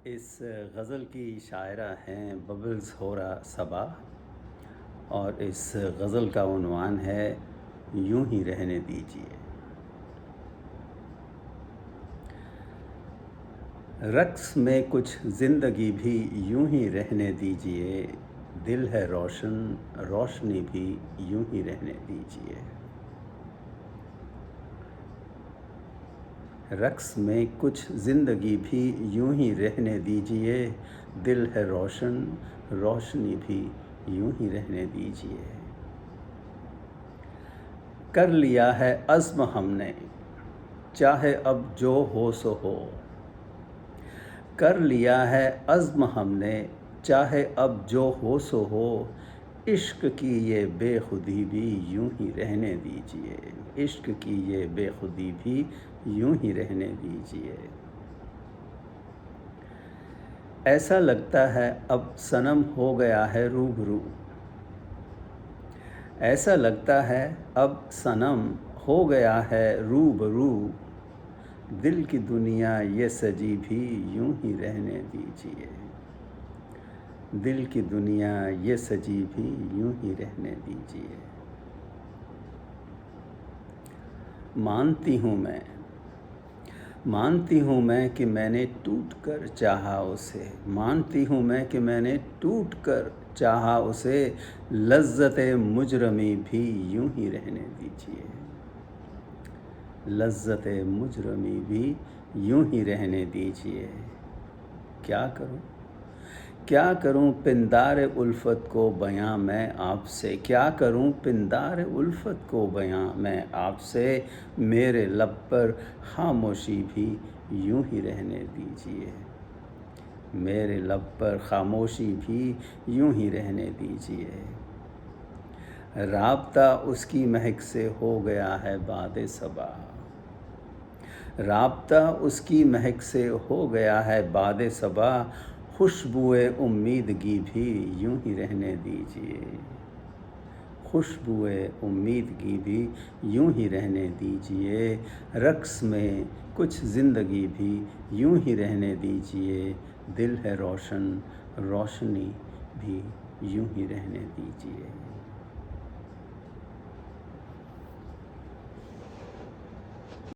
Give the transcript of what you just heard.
اس غزل کی شاعرہ ہیں ببلز ہورا صبا، اور اس غزل کا عنوان ہے یوں ہی رہنے دیجیے۔ رقص میں کچھ زندگی بھی یوں ہی رہنے دیجیے، دل ہے روشن روشنی بھی یوں ہی رہنے دیجیے۔ رقص میں کچھ زندگی بھی یوں ہی رہنے دیجیے، دل ہے روشن روشنی بھی یوں ہی رہنے دیجیے۔ کر لیا ہے عزم ہم نے، چاہے اب جو ہو سو ہو۔ کر لیا ہے عزم ہم نے، چاہے اب جو ہو سو ہو۔ عشق کی یہ بے خودی بھی یوں ہی رہنے دیجیے، عشق کی یہ بے خودی بھی یوں ہی رہنے دیجیے۔ ایسا لگتا ہے اب صنم ہو گیا ہے روبرو، ایسا لگتا ہے اب صنم ہو گیا ہے روبرو۔ دل کی دنیا یہ سجی بھی یوں ہی رہنے دیجیے، دل کی دنیا یہ سجی بھی یوں ہی رہنے دیجیے۔ مانتی ہوں میں کہ میں نے ٹوٹ کر چاہا اسے، مانتی ہوں میں کہ میں نے ٹوٹ کر چاہا اسے۔ لذت مجرمی بھی یوں ہی رہنے دیجیے، لذت مجرمی بھی یوں ہی رہنے دیجیے۔ کیا کروں پندار الفت کو بیاں میں آپ سے، کیا کروں پندار الفت کو بیاں میں آپ سے۔ میرے لب پر خاموشی بھی یوں ہی رہنے دیجیے، میرے لب پر خاموشی بھی یوں ہی رہنے دیجیے۔ رابطہ اس کی مہک سے ہو گیا ہے باد صبا، رابطہ اس کی مہک سے ہو گیا ہے باد صبا۔ خوشبوئے امیدگی بھی یوں ہی رہنے دیجیے، خوشبوئے امیدگی بھی یوں ہی رہنے دیجیے۔ رقص میں کچھ زندگی بھی یوں ہی رہنے دیجیے، دل ہے روشن روشنی بھی یوں ہی رہنے دیجیے۔